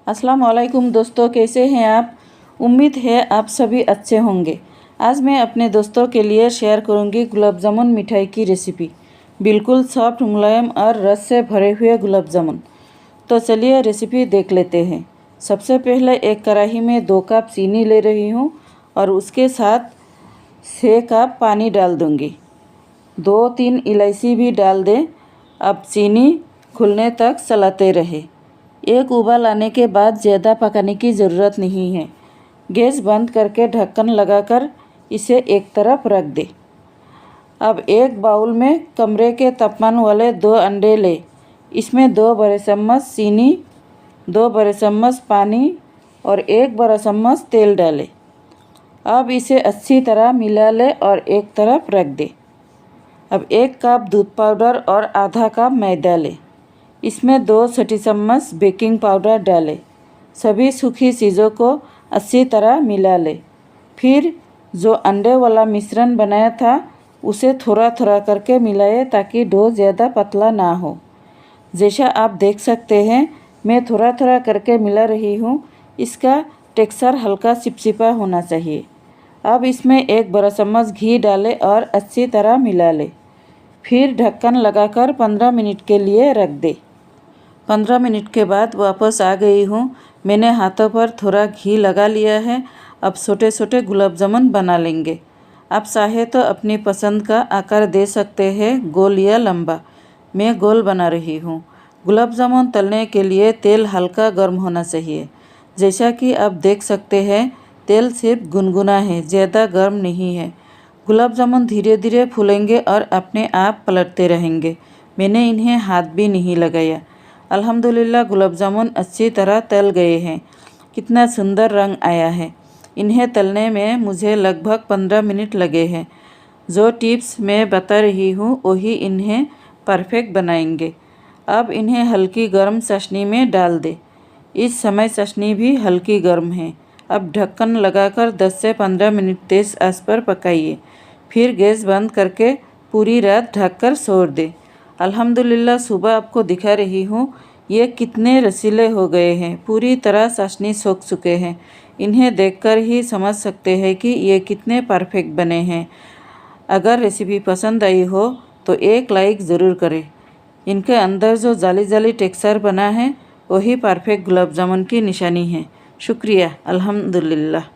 अस्सलाम वालेकुम दोस्तों, कैसे हैं आप। उम्मीद है आप सभी अच्छे होंगे। आज मैं अपने दोस्तों के लिए शेयर करूंगी गुलाब जामुन मिठाई की रेसिपी। बिल्कुल सॉफ्ट, मुलायम और रस से भरे हुए गुलाब जामुन। तो चलिए रेसिपी देख लेते हैं। सबसे पहले एक कढ़ाई में 2 कप चीनी ले रही हूँ और उसके साथ 6 कप पानी डाल दूँगी। 2-3 इलायची भी डाल दें। अब चीनी खुलने तक चलाते रहे। एक उबाल आने के बाद ज़्यादा पकाने की ज़रूरत नहीं है। गैस बंद करके ढक्कन लगाकर इसे एक तरफ रख दें। अब एक बाउल में कमरे के तापमान वाले 2 अंडे लें। इसमें 2 बड़े चम्मच चीनी, 2 बड़े चम्मच पानी और 1 बड़ा चम्मच तेल डालें। अब इसे अच्छी तरह मिला लें और एक तरफ रख दें। अब 1 कप दूध पाउडर और आधा कप मैदा लें। इसमें 2 छोटी चम्मच बेकिंग पाउडर डालें। सभी सूखी चीज़ों को अच्छी तरह मिला लें। फिर जो अंडे वाला मिश्रण बनाया था उसे थोड़ा थोड़ा करके मिलाएं ताकि डो ज़्यादा पतला ना हो। जैसा आप देख सकते हैं मैं थोड़ा थोड़ा करके मिला रही हूँ। इसका टेक्सचर हल्का चिपचिपा होना चाहिए। अब इसमें 1 बड़ा चम्मच घी डालें और अच्छी तरह मिला लें। फिर ढक्कन लगाकर 15 मिनट के लिए रख दें। 15 मिनट के बाद वापस आ गई हूँ। मैंने हाथों पर थोड़ा घी लगा लिया है। अब छोटे छोटे गुलाब जामुन बना लेंगे। आप चाहे तो अपनी पसंद का आकार दे सकते हैं, गोल या लंबा। मैं गोल बना रही हूँ। गुलाब जामुन तलने के लिए तेल हल्का गर्म होना चाहिए। जैसा कि आप देख सकते हैं तेल सिर्फ गुनगुना है, ज़्यादा गर्म नहीं है। गुलाब जामुन धीरे धीरे फूलेंगे और अपने आप पलटते रहेंगे। मैंने इन्हें हाथ भी नहीं लगाया। अल्हम्दुलिल्लाह गुलाब जामुन अच्छी तरह तल गए हैं। कितना सुंदर रंग आया है। इन्हें तलने में मुझे लगभग 15 मिनट लगे हैं। जो टिप्स मैं बता रही हूँ वही इन्हें परफेक्ट बनाएंगे। अब इन्हें हल्की गर्म चाशनी में डाल दें। इस समय चाशनी भी हल्की गर्म है। अब ढक्कन लगाकर 10 से 15 मिनट तेज़ आंच पर पकाइए। फिर गैस बंद करके पूरी रात ढककर छोड़ दें। अल्हम्दुलिल्लाह सुबह आपको दिखा रही हूँ ये कितने रसीले हो गए हैं। पूरी तरह चाशनी सोख चुके हैं। इन्हें देखकर ही समझ सकते हैं कि ये कितने परफेक्ट बने हैं। अगर रेसिपी पसंद आई हो तो एक लाइक ज़रूर करें। इनके अंदर जो जाली जाली टेक्सचर बना है वही परफेक्ट गुलाब जामुन की निशानी है। शुक्रिया। अल्हम्दुलिल्लाह।